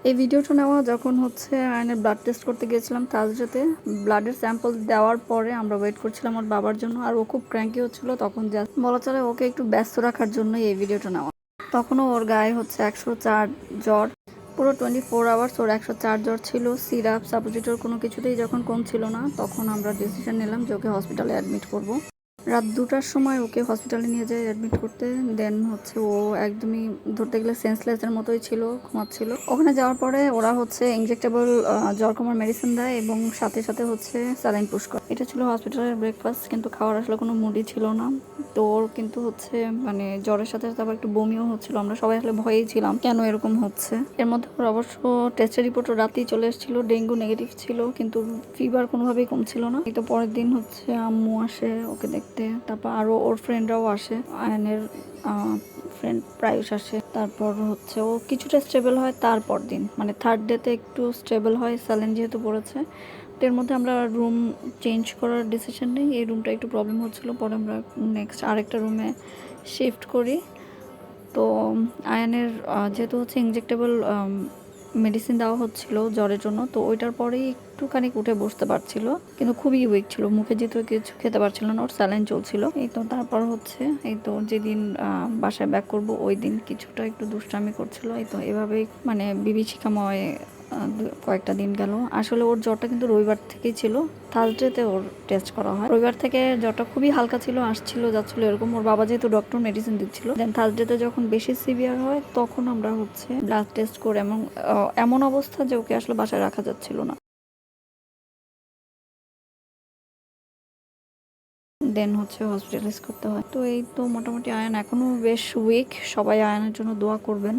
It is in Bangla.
এই ভিডিওটা নেওয়া যখন হচ্ছে আয়নের ব্লাড টেস্ট করতে গিয়েছিলাম থার্সডেতে। ব্লাডের স্যাম্পল দেওয়ার পরে আমরা ওয়েট করছিলাম ওর বাবার জন্য, আর ও খুব ক্র্যাঙ্কি হচ্ছিল। তখন যা বলা চলে ওকে একটু ব্যস্ত রাখার জন্য এই ভিডিওটা নেওয়া। তখনও ওর গায়ে হচ্ছে 104 জ্বর, পুরো 24 আওয়ার্স ওর 104 জ্বর ছিল। সিরাপ সাপোজিটর কোনো কিছুতেই যখন কমছিল না, তখন আমরা ডিসিশন নিলাম যে ওকে হসপিটালে অ্যাডমিট করব। রাত 2টার সময় ওকে হসপিটালে নিয়ে যায় অ্যাডমিট করতে। দেন হচ্ছে ও একদমই ধরতে গেলে সেন্সলেসের মতোই ছিল, ঘুমাচ্ছিল। ওখানে যাওয়ার পরে ওরা হচ্ছে ইনজেক্টেবল জ্বর কমার মেডিসিন দেয় এবং সাথে সাথে হচ্ছে স্যালাইন পুশ করে। এটা ছিল হসপিটালের ব্রেকফাস্ট, কিন্তু খাওয়ার আসলে কোনো মুডই ছিল না। তো ওর কিন্তু হচ্ছে মানে জ্বরের সাথে সাথে আবার একটু বমিও হচ্ছিল। আমরা সবাই আসলে ভয়েই ছিলাম কেন এরকম হচ্ছে। এর মধ্যে ওর অবশ্য টেস্টের রিপোর্টও রাতেই চলে এসেছিল, ডেঙ্গু নেগেটিভ ছিল, কিন্তু ফিভার কোনোভাবেই কমছিল না। এই তো পরের দিন হচ্ছে আম্মু আসে ওকে দেখতে, তারপর আরও ওর ফ্রেন্ডরাও আসে, আয়নের ফ্রেন্ড প্রায়শ আসে। তারপর হচ্ছে ও কিছুটা স্টেবল হয় তারপর দিন, মানে থার্ড ডেতে একটু স্টেবল হয় স্যালাইন যেহেতু পড়েছে। এর মধ্যে আমরা রুম চেঞ্জ করার ডিসিশন নেই, এই রুমটা একটু প্রবলেম হচ্ছিলো, পরে আমরা নেক্সট আরেকটা রুমে শিফট করি। তো আয়ানের যেহেতু হচ্ছে ইনজেক্টেবল মেডিসিন দেওয়া হচ্ছিল জ্বরের জন্য, তো ওইটার পরেই একটুখানি উঠে বসতে পারছিল, কিন্তু খুবই উইক ছিল, মুখে যেহেতু কিছু খেতে পারছিল না, ওর স্যালাইন চলছিল। এই তো তারপর হচ্ছে এই তো যেদিন বাসায় ব্যাক করব ওই দিন কিছুটা একটু দুষ্টামি করছিল। এই তো এভাবেই মানে বিভীষিকাময় কয়েকটা দিন গেল। আসলে ওর জ্বরটা কিন্তু রবিবার থেকেই ছিল, থার্সডেতে ওর টেস্ট করা হয়। রবিবার থেকে জ্বরটা খুবই হালকা ছিল, আসছিল যাচ্ছিল এরকম। ওর বাবা যেহেতু ডক্টর মেডিসিন দিচ্ছিল, দেন থার্সডেতে যখন বেশি সিভিয়ার হয় তখন আমরা হচ্ছে ব্লাড টেস্ট করে এমন অবস্থা যে ওকে আসলে বাসায় রাখা যাচ্ছিল না। দেন হচ্ছে হসপিটালাইজ করতে হয়। তো এই তো মোটামুটি আয়ান এখনো বেশ উইক, সবাই আয়ানের জন্য দোয়া করবেন।